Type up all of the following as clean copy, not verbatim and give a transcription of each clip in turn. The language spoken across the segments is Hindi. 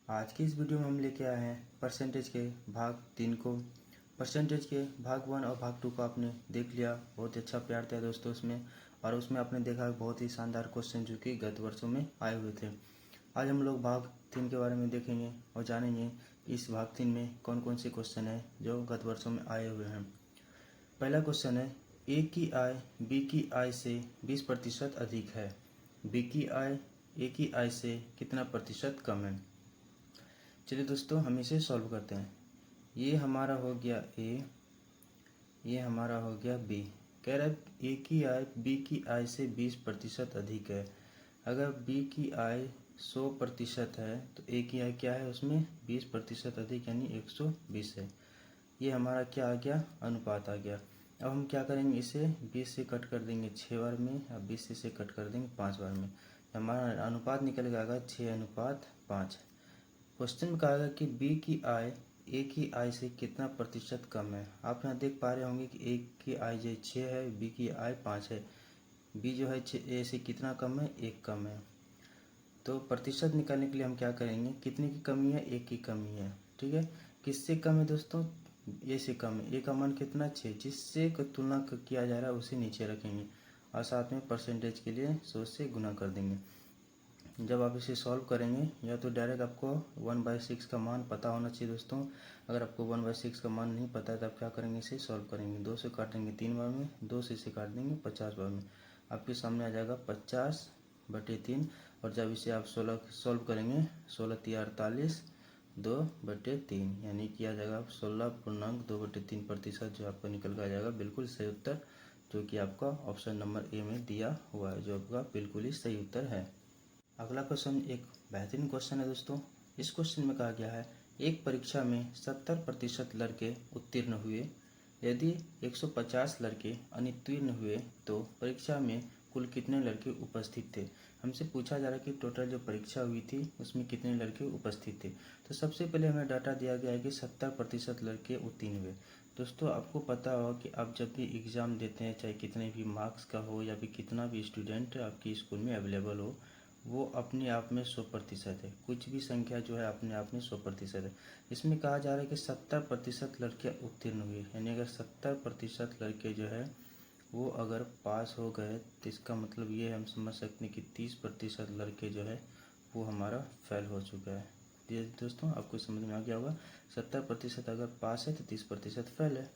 आज की इस वीडियो में हम लेके आए हैं परसेंटेज के भाग 3 को। परसेंटेज के भाग 1 और भाग 2 को आपने देख लिया। बहुत ही अच्छा प्यार था दोस्तों उसमें, और उसमें आपने देखा बहुत ही शानदार क्वेश्चन जो कि गत वर्षों में आए हुए थे। आज हम लोग भाग 3 के बारे में देखेंगे और जानेंगे इस भाग 3 में कौन कौन से क्वेश्चन है जो गत वर्षों में आए हुए हैं। पहला क्वेश्चन है, ए की आय बी की आय से 20% अधिक है। बी की आय ए की आय से कितना प्रतिशत कम है। चलिए दोस्तों हम इसे सॉल्व करते हैं। ये हमारा हो गया ए, ये हमारा हो गया बी। कह रहा है ए की आय बी की आय से 20% अधिक है। अगर बी की आय 100% है तो ए की आय क्या है, उसमें 20% अधिक यानी 120 है। ये हमारा क्या आ गया, अनुपात आ गया। अब हम क्या करेंगे, इसे 20 से कट कर देंगे 6 बार में, अब 20 से कट कर देंगे 5 बार में। हमारा अनुपात निकल के आएगा 6:5। क्वेश्चन में कहा गया कि बी की आय ए की आय से कितना प्रतिशत कम है। आप यहाँ देख पा रहे होंगे कि ए की आय जो 6 है, बी की आय 5 है। बी जो है ए से कितना कम है, 1 कम है। तो प्रतिशत निकालने के लिए हम क्या करेंगे, कितने की कमी है, 1 की कमी है। ठीक है, किससे कम है दोस्तों, ए से कम है। ए का मान कितना, 6, जिससे तुलना किया जा रहा है उसे नीचे रखेंगे और साथ में परसेंटेज के लिए 100 से गुना कर देंगे। जब आप इसे सॉल्व करेंगे, या तो डायरेक्ट आपको 1/6 का मान पता होना चाहिए दोस्तों। अगर आपको 1/6 का मान नहीं पता है तो आप क्या करेंगे, इसे सॉल्व करेंगे। 2 से काटेंगे 3 बार में, 2 से इसे काट देंगे 50 बार में। आपके सामने आ जाएगा 50/3। और जब इसे आप 16 सॉल्व करेंगे, 16×3 = 2/3, यानी कि आ जाएगा 16.2/3% जो आपको निकल कर आ जाएगा बिल्कुल सही उत्तर, जो कि आपका ऑप्शन नंबर ए में दिया हुआ है, जो आपका बिल्कुल ही सही उत्तर है। अगला क्वेश्चन एक बेहतरीन क्वेश्चन है दोस्तों। इस क्वेश्चन में कहा गया है, एक परीक्षा में 70% लड़के उत्तीर्ण हुए। यदि 150 लड़के अनुत्तीर्ण हुए तो परीक्षा में कुल कितने लड़के उपस्थित थे। हमसे पूछा जा रहा है कि टोटल जो परीक्षा हुई थी उसमें कितने लड़के उपस्थित थे। तो सबसे पहले हमें डाटा दिया गया है कि 70% लड़के उत्तीर्ण हुए। दोस्तों आपको पता होगा कि आप जब भी एग्ज़ाम देते हैं, चाहे कितने भी मार्क्स का हो या फिर कितना भी स्टूडेंट आपकी स्कूल में अवेलेबल हो, वो अपने आप में 100% है। कुछ भी संख्या जो है अपने आप में 100% है। इसमें कहा जा रहा है कि 70% लड़के उत्तीर्ण हुए, यानी अगर 70% लड़के जो है वो अगर पास हो गए तो इसका मतलब ये हम समझ सकते हैं कि 30% लड़के जो है वो हमारा फेल हो चुका है। ये दोस्तों आपको समझ में आ गया होगा, 70% अगर पास है तो 30% फेल है।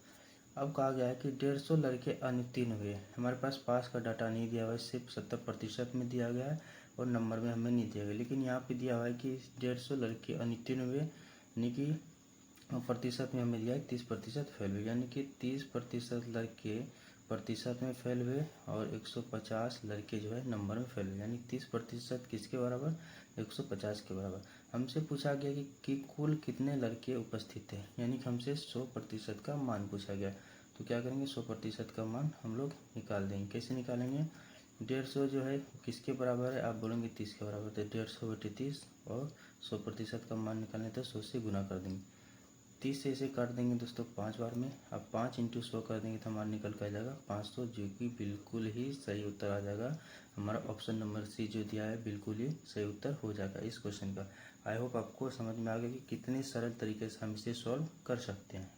अब कहा गया है कि 150 लड़के अनुत्तीर्ण हुए। हमारे पास पास का डाटा नहीं दिया हुआ है, सिर्फ 70% में दिया गया है और नंबर में हमें नहीं दिया गया। लेकिन यहाँ पे दिया हुआ है कि 150 लड़के अनुत्तीर्ण हुए, यानी कि प्रतिशत में हमें दिया है 30% फेल हुए, यानी कि 30% लड़के प्रतिशत में फेल हुए और 150 लड़के जो है नंबर में फेल हुए, यानी 30% किसके बराबर, 150 के बराबर। हमसे पूछा गया कि कुल कितने लड़के उपस्थित थे, यानी कि हमसे 100% का मान पूछा गया। तो क्या करेंगे, 100% का मान हम लोग निकाल देंगे। कैसे निकालेंगे, 150 जो है किसके बराबर है, आप बोलेंगे 30 के बराबर, तो 150/30 और 100% का मान निकालने तो 100 से गुना कर देंगे। 30 से इसे काट देंगे दोस्तों 5 बार में। अब 5×100 कर देंगे तो हमारा निकल कर आ जाएगा 500, जो कि बिल्कुल ही सही उत्तर आ जाएगा। हमारा ऑप्शन नंबर सी जो दिया है बिल्कुल ही सही उत्तर हो जाएगा इस क्वेश्चन का। आई होप आपको समझ में आ गया कि कितने सरल तरीके से हम इसे सॉल्व कर सकते हैं।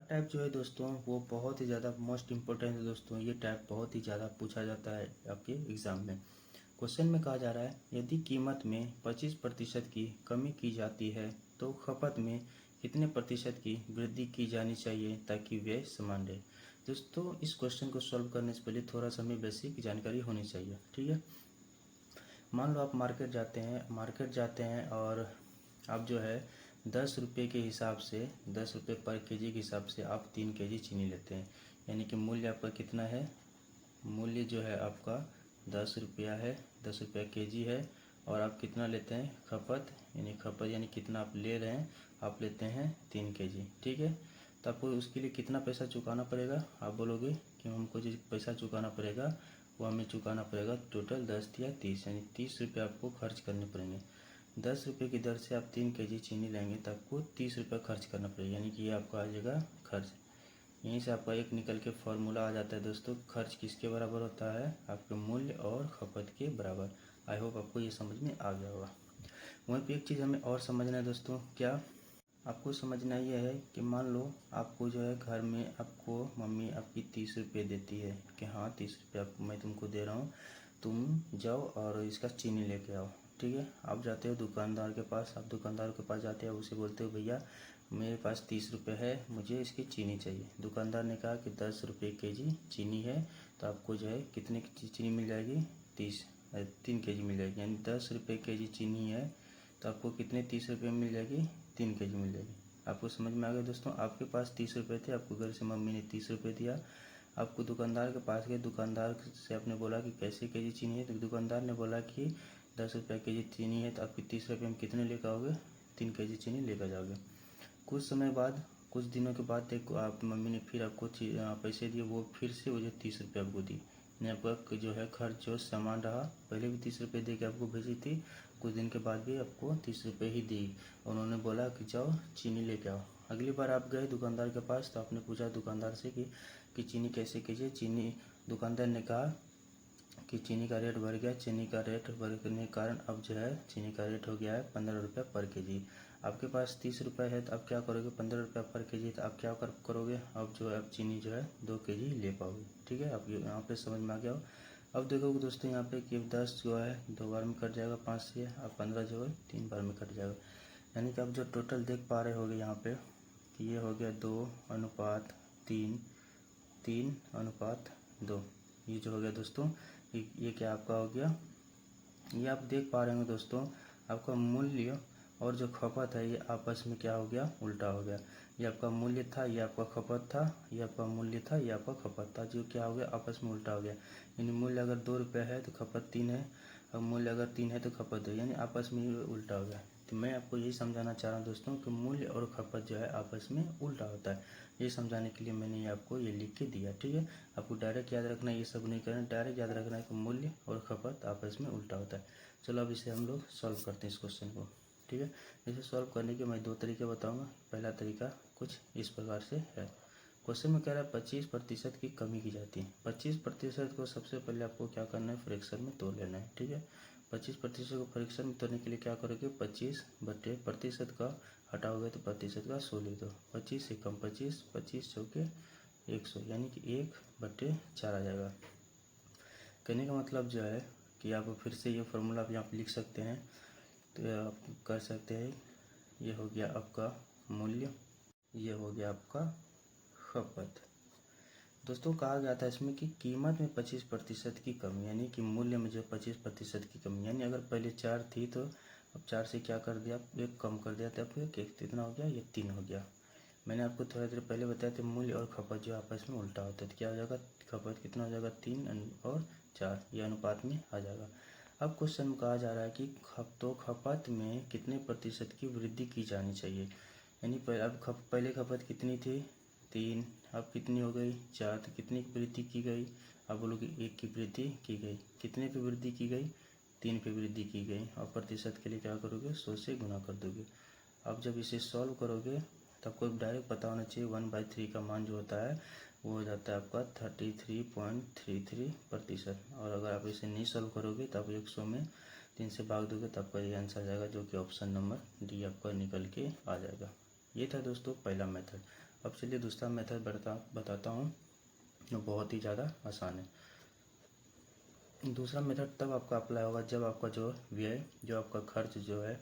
टाइप जो है दोस्तों वो बहुत ही ज़्यादा मोस्ट इम्पोर्टेंट है दोस्तों। ये टाइप बहुत ही ज़्यादा पूछा जाता है आपके एग्ज़ाम में। क्वेश्चन में कहा जा रहा है, यदि कीमत में 25% की कमी की जाती है तो खपत में कितने प्रतिशत की वृद्धि की जानी चाहिए ताकि व्यय समान रहे। दोस्तों इस क्वेश्चन को सॉल्व करने से पहले थोड़ा सा हमें बेसिक जानकारी होनी चाहिए। ठीक है, मान लो आप मार्केट जाते हैं और आप जो है 10 रुपये के हिसाब से, 10 रुपये पर केजी के हिसाब से आप 3 केजी चीनी लेते हैं, यानी कि मूल्य आपका कितना है, मूल्य जो है आपका 10 रुपया है, 10 रुपया केजी है। और आप कितना लेते हैं, खपत यानी कितना आप ले रहे हैं, आप लेते हैं 3 केजी। ठीक है, तो आपको उसके लिए कितना पैसा चुकाना पड़ेगा, आप बोलोगे कि हमको जो पैसा चुकाना पड़ेगा वो हमें चुकाना पड़ेगा टोटल 10 या 30, यानी 30 रुपये आपको खर्च करने पड़ेंगे। 10 रुपये की दर से आप 3 केजी चीनी लेंगे तो आपको 30 रुपये खर्च करना पड़ेगा, यानी कि ये आपका आ जाएगा खर्च। यहीं से आपका एक निकल के फॉर्मूला आ जाता है दोस्तों, खर्च किसके बराबर होता है, आपके मूल्य और खपत के बराबर। आई होप आपको ये समझ में आ गया होगा। वहीं पे एक चीज़ हमें और समझना है दोस्तों, क्या आपको समझना ये है कि मान लो आपको जो है घर में आपको मम्मी आपकी 30 रुपये देती है कि हाँ 30 रुपये मैं तुमको दे रहा हूँ, तुम जाओ और इसका चीनी लेके आओ। ठीक है, आप जाते हो दुकानदार के पास, आप दुकानदार के पास जाते हो, उसे बोलते हो भैया मेरे पास 30 रुपये है, मुझे इसकी चीनी चाहिए। दुकानदार ने कहा कि 10 रुपये केजी चीनी है, तो आपको जो है कितने की चीनी मिल जाएगी? 3 केजी मिल जाएगी। यानी 10 रुपये केजी चीनी है तो आपको कितने 30 रुपये मिल जाएगी? 3 केजी मिल जाएगी। आपको समझ में आ गया दोस्तों? आपके पास 30 रुपये थे, आपको घर से मम्मी ने 30 रुपये दिया, आपको दुकानदार के पास गए, दुकानदार से आपने बोला कि कैसे केजी चीनी है, तो दुकानदार ने बोला कि 10 रुपये केजी चीनी है, तो आपकी 30 रुपये में कितने लेकर आओगे? 3 केजी चीनी लेकर जाओगे। कुछ समय बाद, कुछ दिनों के बाद देखो आप मम्मी ने फिर आपको पैसे दिए, वो फिर से वो जो 30 रुपये आपको दी। यानी आपका जो है खर्च जो सामान रहा, पहले भी 30 रुपये दे के आपको भेजी थी, कुछ दिन के बाद भी आपको 30 रुपये ही दी। उन्होंने बोला कि जाओ चीनी लेके आओ। अगली बार आप गए दुकानदार के पास तो आपने पूछा दुकानदार से कि चीनी कैसे कीजिए। चीनी, दुकानदार ने कहा कि चीनी का रेट बढ़ गया। चीनी का रेट बढ़ने के कारण अब जो है चीनी का रेट हो गया है 15 रुपये पर केजी। आपके पास 30 रुपये है तो आप क्या करोगे? 15 रुपये पर केजी, तो आप क्या करोगे? अब जो है आप चीनी जो है 2 केजी ले पाओगे। ठीक है, आप यहाँ पे समझ में आ गया हो। अब देखोगे दोस्तों यहाँ पे कि 10 जो है 2 बार में कट जाएगा 5 से, अब 15 जो है 3 बार में कट जाएगा। यानी कि आप जो टोटल देख पा रहे होगे यहाँ पे कि ये हो गया 2:3, 3:2। ये जो हो गया दोस्तों, ये क्या आपका हो गया? ये आप देख पा रहे होंगे दोस्तों, आपका मूल्य और जो खपत है ये आपस में क्या हो गया? उल्टा हो गया। ये आपका मूल्य था, ये आपका खपत था, ये आपका मूल्य था, ये आपका खपत था, जो क्या हो गया? आपस में उल्टा हो गया। यानी मूल्य अगर 2 रुपये है तो खपत 3 है, और मूल्य अगर 3 है तो खपत 2, यानी आपस में उल्टा हो गया। तो मैं आपको यही समझाना चाह रहा हूँ दोस्तों कि मूल्य और खपत जो है आपस में उल्टा होता है। ये समझाने के लिए मैंने ये आपको ये लिख के दिया। ठीक है, आपको डायरेक्ट याद रखना है, ये सब नहीं करना, डायरेक्ट याद रखना है कि मूल्य और खपत आपस में उल्टा होता है। चलो अब इसे हम लोग सॉल्व करते हैं इस क्वेश्चन को। ठीक है, इसे सॉल्व करने के मैं 2 तरीके बताऊंगा। पहला तरीका कुछ इस प्रकार से है। क्वेश्चन में कह रहा है 25% की कमी की जाती है। 25% को सबसे पहले आपको क्या करना है? फ्रैक्शन में तोड़ लेना है। ठीक है, 25% को फ्रैक्शन में तोड़ने के लिए क्या करोगे? 25 बटे प्रतिशत का हटाओगे तो प्रतिशत का 100 लिख दो। 25 एकम 25, 25 चौके 100, यानी कि 1/4 आ जाएगा। कहने का मतलब जो है कि आप फिर से ये फार्मूला आप यहाँ पे लिख सकते हैं, तो आप कर सकते हैं। ये हो गया आपका मूल्य, ये हो गया आपका खपत। दोस्तों कहा गया था इसमें कि कीमत में 25% की कमी, यानी कि मूल्य में जो 25% की कमी, यानी अगर पहले 4 थी तो अब 4 से क्या कर दिया? 1 कम कर दिया, तब एक कितना हो गया? ये 3 हो गया। मैंने आपको थोड़ा देर पहले बताया था मूल्य और खपत जो आपस में उल्टा होता है, तो क्या हो जाएगा? खपत कितना हो जाएगा? 3 और 4, ये अनुपात में आ जाएगा। अब क्वेश्चन में कहा जा रहा है कि खपत में कितने प्रतिशत की वृद्धि की जानी चाहिए। यानी पहले खपत कितनी थी? 3, अब कितनी हो गई? 4, तो कितनी की वृद्धि की गई? अब बोलोगे 1 की वृद्धि की गई। कितने पे वृद्धि की गई? 3 पे वृद्धि की गई। और प्रतिशत के लिए क्या करोगे? 100 से गुना कर दोगे। अब जब इसे सॉल्व करोगे तो आपको डायरेक्ट पता होना चाहिए 1/3 का मान जो होता है वो हो जाता है आपका 33.33%। और अगर आप इसे नहीं सॉल्व करोगे तो आप 100 में 3 से भाग दोगे तो आपका ये आंसर आ जाएगा, जो कि ऑप्शन नंबर डी आपका निकल के आ जाएगा। ये था दोस्तों पहला मेथड। अब चलिए दूसरा मेथड बताता हूँ, जो बहुत ही ज़्यादा आसान है। दूसरा मेथड तब आपका अप्लाई होगा जब आपका जो व्यय, जो आपका खर्च जो है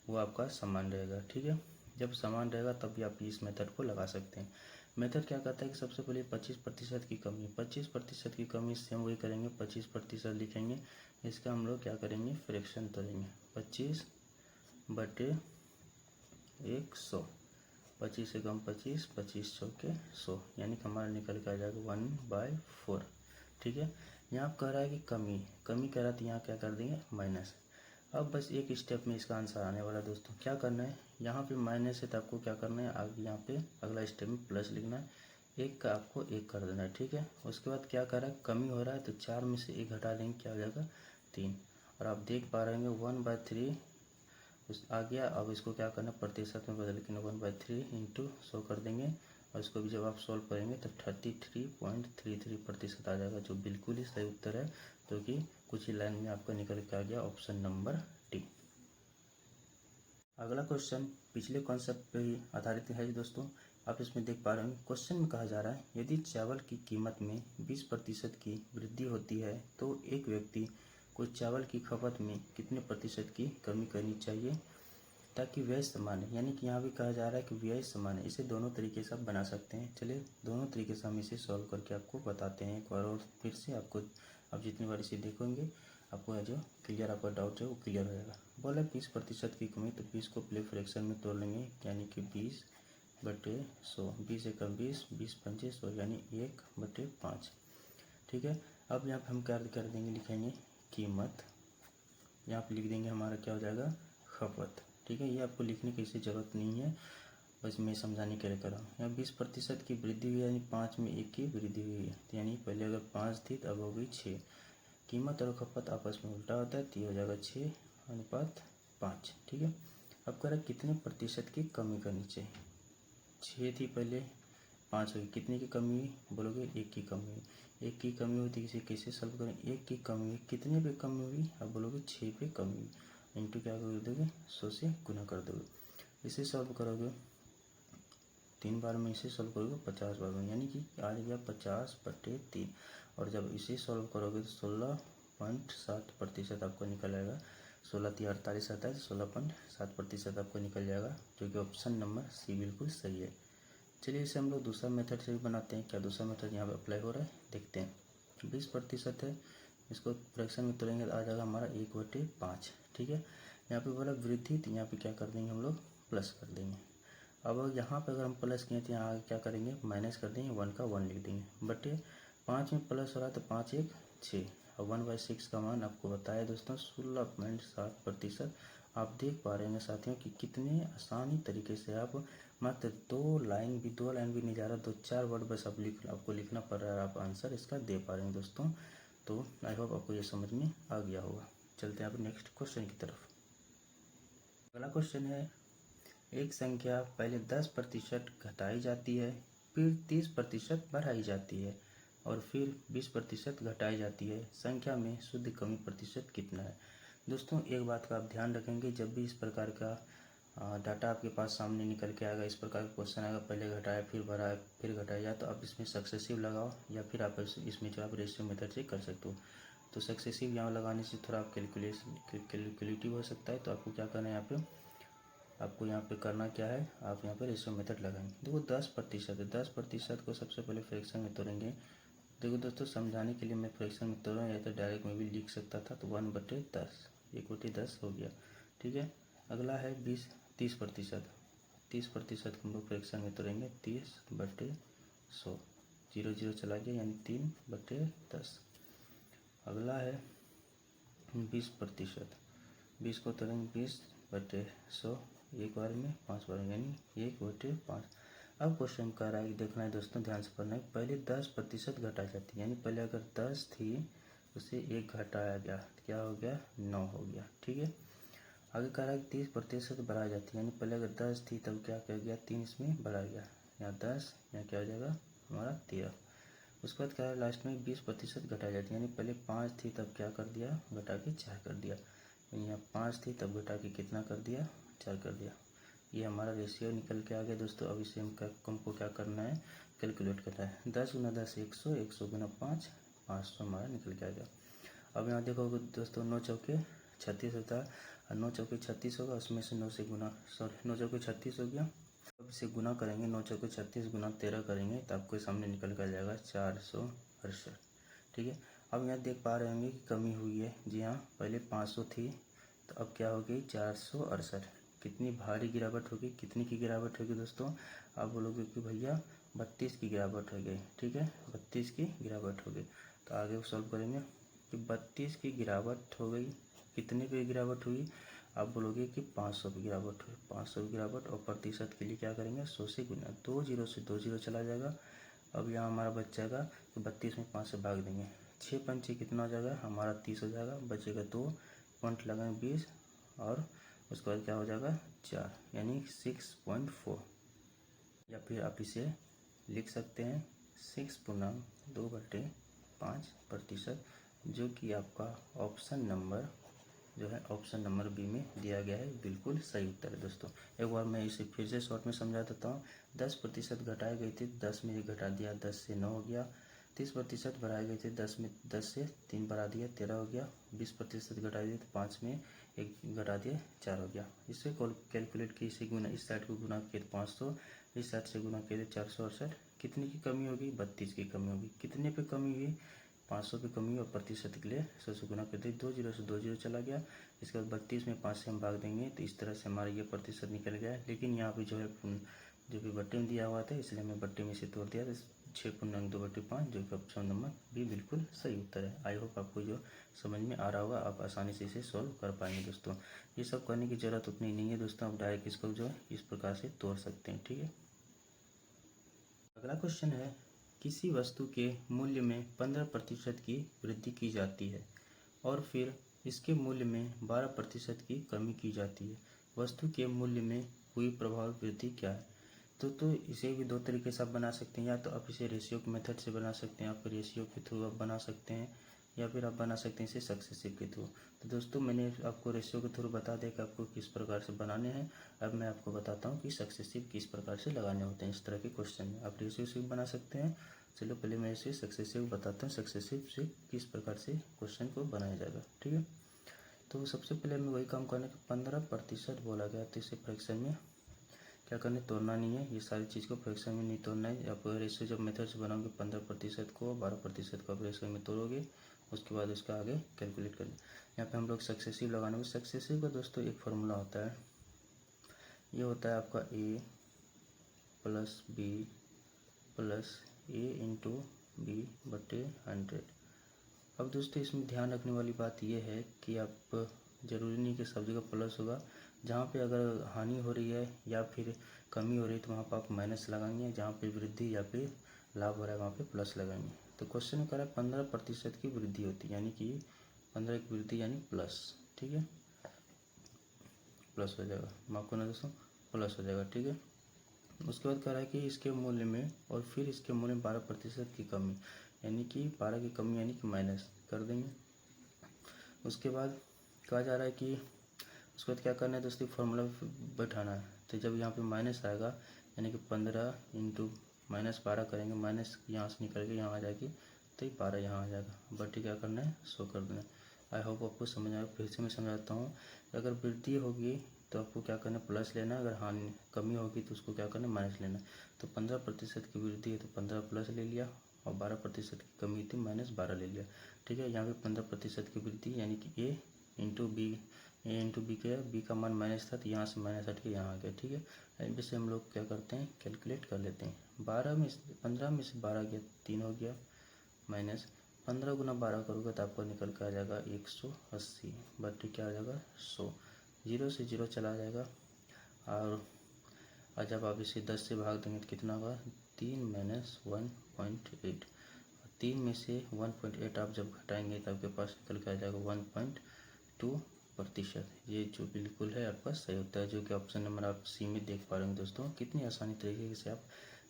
वो आपका समान रहेगा। ठीक है, जब समान रहेगा तब भी आप इस मेथड को लगा सकते हैं। मेथड क्या कहता है कि सबसे पहले 25% की कमी, 25% की कमी से हम वही करेंगे, 25% लिखेंगे, इसका हम लोग क्या करेंगे? फ्रैक्शन तोड़ेंगे। 25 बटे 100, 25 से कम 25, 25 चौके 100, यानी कि हमारा निकल के आ जाएगा 1/4। ठीक है, यहाँ कह रहा है कि कमी कह रहा है तो यहाँ क्या कर देंगे? माइनस। अब बस एक स्टेप में इसका आंसर आने वाला दोस्तों। क्या करना है? यहाँ पे माइनस है तो आपको क्या करना है? आगे यहाँ पे अगला स्टेप में प्लस लिखना है। 1 का आपको 1 कर देना है। ठीक है, उसके बाद क्या कर रहा है? कमी हो रहा है तो 4 में से 1 हटा देंगे, क्या हो जाएगा? 3। और आप देख पा रहे होंगे 1/3 आ गया। अब इसको क्या करना है? प्रतिशत में बदल के 1/3 इंटू 100 कर देंगे, और इसको भी जब आप सॉल्व करेंगे तो 33.33% आ जाएगा, जो बिल्कुल ही सही उत्तर है, तो कि कुछ ही लाइन में आपका निकल के आ गया ऑप्शन नंबर डी। अगला क्वेश्चन पिछले कॉन्सेप्ट पे ही आधारित है दोस्तों। आप इसमें देख पा रहे हैं क्वेश्चन में कहा जा रहा है यदि चावल की कीमत में 20% की वृद्धि होती है तो एक व्यक्ति को चावल की खपत में कितने प्रतिशत की कमी करनी चाहिए ताकि व्यय समान है। यानी कि यहाँ भी कहा जा रहा है कि व्यय समान है। इसे दोनों तरीके से आप बना सकते हैं। चलिए दोनों तरीके से हम इसे सॉल्व करके आपको बताते हैं एक बार और फिर से आपको, आप जितनी बार इसे देखोगे आपको जो क्लियर आपका डाउट है वो क्लियर हो जाएगा। बोला 20% की कमी, तो 20 को पहले फ्रैक्शन में तोड़ लेंगे यानी कि 20/100, 20 एकम 20, 20 पंचे 100 यानी 1/5। ठीक है, अब यहाँ पर हम क्या कर देंगे, लिखेंगे कीमत, यहाँ पर लिख देंगे हमारा क्या हो जाएगा खपत। ठीक है, ये आपको लिखने की इसे ज़रूरत नहीं है, बस मैं समझाने के लिए कर रहा हूँ। यहाँ 20% की वृद्धि हुई यानी 5 में 1 की वृद्धि हुई है, तो यानी पहले अगर 5 थी तो अब हो गई 6। कीमत और खपत आपस में उल्टा होता है तो ये हो जाएगा 6:5। ठीक है, अब कह रहा है कितने प्रतिशत की कमी करनी चाहिए। 6 थी पहले, 5 हुई, कितने की कमी हुई बोलोगे 1 की कमी हुई। 1 की कमी हुई तो इसे कैसे सॉल्व करें, 1 की कमी हुई कितने पे कमी हुई, अब बोलोगे 6 पे कमी हुई, इंटू क्या कर दोगे 100 से गुना कर दोगे। इसे सॉल्व करोगे 3 बार में, इसे सॉल्व करोगे 50 बार में, यानी कि आ गया 50/3। और जब इसे सॉल्व करोगे तो 16.7% आपको निकल आएगा। 16 48 आता है, 16.7% आपको निकल जाएगा, जो कि ऑप्शन नंबर सी बिल्कुल सही है। चलिए इसे हम लोग दूसरा मेथड से भी बनाते हैं। क्या दूसरा मेथड यहाँ पे अप्लाई हो रहा है देखते हैं। 20% है, इसको फ्रैक्शन में तोड़ेंगे तो आ जाएगा हमारा 1/5। ठीक है, यहाँ पे बोला वृद्धि, तो यहाँ पे क्या कर देंगे हम लोग प्लस कर देंगे। अब यहाँ पे अगर हम प्लस किए तो यहाँ आगे क्या करेंगे माइनस कर देंगे, 1 का 1 लिख देंगे, बटे 5 में प्लस हो रहा है तो 5 1 6। अब 1/6 का मान आपको बताया दोस्तों 16.7%। आप देख पा रहे हैं साथियों कि कितने आसानी तरीके से आप मात्र 2 लाइन भी नहीं जा रहा, 2-4 वर्ड बस आप आपको लिखना पड़ रहा है, आप आंसर इसका दे पा रहे हैं दोस्तों। तो आई होप आपको ये समझ में आ गया होगा। चलते हैं आप नेक्स्ट क्वेश्चन की तरफ। अगला क्वेश्चन है, एक संख्या पहले 10% घटाई जाती है, फिर 30% बढ़ाई जाती है और फिर 20% घटाई जाती है, संख्या में शुद्ध कमी प्रतिशत कितना है। दोस्तों एक बात का आप ध्यान रखेंगे, जब भी इस प्रकार का डाटा आपके पास सामने निकल के आएगा, इस प्रकार का क्वेश्चन आएगा, पहले घटाया फिर बढ़ाया फिर घटाया, तो आप इसमें सक्सेसिव लगाओ या फिर आप इसमें जो आप रेशियो मेथड से कर सकते हो। तो सक्सेसिव यहाँ लगाने से थोड़ा आप कैलकुलेटिव हो सकता है। तो आपको क्या करना है, यहाँ पे आपको यहाँ पे करना क्या है, आप यहाँ पे रेशियो मेथड लगाएंगे। देखो 10% है, 10% को सबसे पहले फ्रैक्शन में तोड़ेंगे। देखो दोस्तों समझाने के लिए मैं फ्रैक्शन में तोड़ रहा हूँ, या तो डायरेक्ट में भी लिख सकता था, तो 1/10, 1/10 हो गया। ठीक है, अगला है 30%। 30% को हम लोग फ्रैक्शन में तोड़ेंगे, 30/100, 0 0 चला गया यानी 3/10। अगला है 20%, 20 को तोड़ेंगे 20/100, एक बार में 5 बार यानी 1/5। अब क्वेश्चन कह रहा है कि देखना है दोस्तों, ध्यान से पढ़ना है, पहले 10% घटाई जाती है, यानी पहले अगर 10 थी उसे 1 घटाया गया, क्या हो गया 9 हो गया। ठीक है, आगे कह रहा है कि 30% बढ़ाई जाती है, यानी पहले अगर 10 थी तब क्या कर गया 3 इसमें बढ़ा गया, यहाँ 10, यहाँ क्या हो जाएगा हमारा 13। उसके बाद क्या है लास्ट में 20% घटाई जाती है, यानी पहले 5 थी तब क्या कर दिया घटा के 4 कर दिया, यहाँ 5 थी तब घटा के कितना कर दिया 4 कर दिया। ये हमारा रेशियो निकल के आ गया दोस्तों। अब इसे हमको क्या करना है कैलकुलेट करना है, 10 × 10 100, 100 × 5 500 हमारा निकल के आ गया। अब यहाँ देखोगे दोस्तों 9 चौके 36 होता है, और 9 चौके 36 होगा, उसमें से 9 से गुना 9 चौके 36 हो गया। अब इसे गुना करेंगे, 9 चौके 36 गुना 13 करेंगे तो आपको सामने निकल कर जाएगा 468। ठीक है, अब यहाँ देख पा रहे होंगे कि कमी हुई है, जी हाँ, पहले 500 थी तो अब क्या हो गई 468। कितनी भारी गिरावट होगी, कितनी की गिरावट होगी दोस्तों, आप बोलोगे कि भैया 32 की गिरावट हो गई। ठीक है, 32 की गिरावट हो गई। तो आगे सॉल्व करेंगे कि 32 की गिरावट हो गई, कितने की गिरावट हुई, आप बोलोगे कि 500 की गिरावट हुई, 500 की गिरावट, और प्रतिशत के लिए क्या करेंगे 100 से गुना, 2 0 से 2 0 चला जाएगा। अब यहाँ हमारा बच जाएगा तो 32 में 5 से भाग देंगे, 6 पंचे कितना हो जाएगा हमारा 30 हो जाएगा, बचेगा 2 पॉइंट लगाएंगे 20, और उसके बाद क्या हो जाएगा 4 यानी 6.4, या फिर आप इसे लिख सकते हैं 6.2/5%, जो कि आपका ऑप्शन नंबर जो है ऑप्शन नंबर बी में दिया गया है बिल्कुल सही उत्तर है दोस्तों। एक बार मैं इसे फिर से शॉर्ट में समझा देता हूँ। 10% घटाई गई थी, 10 में 1 घटा दिया, 10 से 9 हो गया। 30% बढ़ाई गई थी, 10 में 10 से 3 बढ़ा दिया, 13 हो गया। 20% घटाई दी तो 5 में 1 घटा दिया, 4 हो गया। इसे कैलकुलेट की, इसे गुना, इस साइड को गुना किए 500, इस साइड से गुना किए 468। कितने की कमी होगी? 32 की कमी होगी। कितने पे कमी हुई? 500 पे कमी और प्रतिशत के लिए 100 से गुना कर दी, 2 जीरो से 2 जीरो चला गया। इसके बाद 32 में 5 से हम भाग देंगे तो इस तरह से हमारा ये प्रतिशत निकल गया। लेकिन यहाँ पे जो है जो भी बट्टे में दिया हुआ था, इसलिए हमें बट्टे में से तोड़ दिया, तो 6.2/5 जो कि ऑप्शन नंबर बी बिल्कुल सही उत्तर है। आई होप आपको जो समझ में आ रहा होगा, आप आसानी से इसे सॉल्व कर पाएंगे दोस्तों। ये सब करने की जरूरत उतनी नहीं है दोस्तों, आप डायरेक्ट इसको जो है इस प्रकार से तोड़ सकते हैं। ठीक है, अगला क्वेश्चन है, किसी वस्तु के मूल्य में 15% की वृद्धि की जाती है और फिर इसके मूल्य में 12% की कमी की जाती है। वस्तु के मूल्य में हुई प्रभावी वृद्धि क्या है? तो इसे भी दो तरीके से आप बना सकते हैं। या तो आप इसे रेशियो के मेथड से बना सकते हैं, आप रेशियो के थ्रू आप बना सकते हैं, या फिर आप बना सकते हैं इसे सक्सेसिव के थ्रू। तो दोस्तों मैंने आपको रेशियो के थ्रू बता दिया कि आपको किस प्रकार से बनाने हैं। अब मैं आपको बताता हूँ कि सक्सेसिव किस प्रकार से लगाने होते हैं इस तरह के क्वेश्चन में। आप रेशियो से भी बना सकते हैं। चलो पहले मैं इसे सक्सेसिव बताता हूँ, सक्सेसिव से किस प्रकार से क्वेश्चन को बनाया जाएगा। ठीक है, तो सबसे पहले हमें वही काम करना है कि 15% बोला गया, तो इसे फ्रैक्शन में क्या करना है? तोड़ना नहीं है। ये सारी चीज़ को फ्रैक्शन में नहीं तोड़ना है। आप रेशियो जब मेथड से बनाओगे 15% को 12% को आप रेशियो में तोड़ोगे, उसके बाद उसका आगे कैलकुलेट करें। यहाँ पे हम लोग सक्सेसिव लगाने में, सक्सेसिव का दोस्तों एक फार्मूला होता है, ये होता है आपका a plus B plus a into B बटे 100। अब दोस्तों इसमें ध्यान रखने वाली बात यह है कि आप जरूरी नहीं कि सब जगह प्लस होगा। जहाँ पे अगर हानि हो रही है या फिर कमी हो रही है तो वहाँ पर आप माइनस लगाएंगे, जहाँ पे वृद्धि या फिर लाभ हो रहा है वहाँ पे प्लस लगाएंगे। तो क्वेश्चन में कह रहा है 15% की वृद्धि होती है, यानी कि 15 की वृद्धि यानी प्लस। ठीक है, प्लस हो जाएगा, माफ करना दोस्तों, प्लस हो जाएगा। ठीक है, उसके बाद कह रहा है कि इसके मूल्य में और फिर इसके मूल्य में 12% की कमी, यानी कि 12 की कमी यानी कि माइनस कर देंगे। उसके बाद कहा जा रहा है कि उसके बाद क्या करना है दोस्तों? फार्मूला बैठाना है। तो जब यहाँ पे माइनस आएगा यानी कि 15 इंटू -12 करेंगे, माइनस यहाँ से निकल के यहाँ आ जाएगी, तो 12 यहाँ आ जाएगा। बट क्या करना है? शो कर देना है। आई होप आपको समझ आएगा। फिर से मैं समझाता हूँ, अगर वृद्धि होगी तो आपको क्या करना है? प्लस लेना है। अगर हानि कमी होगी तो उसको क्या करना है? माइनस लेना है। तो 15% की वृद्धि है तो 15 प्लस ले लिया, और 12% की कमी थी -12 ले लिया। ठीक है, यहाँ पे 15% की वृद्धि यानी कि ए इंटू बी के, बी का मान माइनस था तो यहाँ से माइनस हट के यहाँ आ गया। ठीक है, वैसे हम लोग क्या करते हैं? कैलकुलेट कर लेते हैं। 15 में से 12 गया, 3 हो गया, माइनस 15 गुना 12 करोगे तो आपको निकल कर आ जाएगा 180, बट क्या आ जाएगा? 100। 0 से 0 चला जाएगा, और जब आप इसे 10 से भाग देंगे तो कितना होगा? 3 माइनस 1.8। 3 में से 1.8 आप जब घटाएंगे तो आपके पास निकल के आ जाएगा 1.2%। ये जो बिल्कुल है आपका सही होता है, जो कि ऑप्शन नंबर आप सी में देख पा रहे हैं दोस्तों। कितनी आसानी तरीके से आप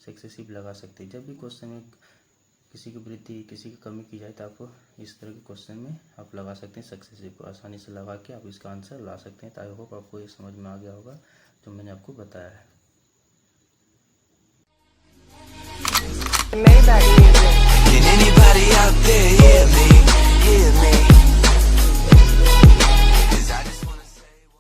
सक्सेसिव लगा सकते हैं। जब भी क्वेश्चन में किसी की वृद्धि किसी की कमी की जाए तो आप इस तरह के क्वेश्चन में आप लगा सकते हैं सक्सेसिव को। आसानी से लगा के आप इसका आंसर ला सकते हैं। तो आई होप आपको ये समझ में आ गया होगा जो मैंने आपको बताया है। Can anybody out there hear me? Hear me?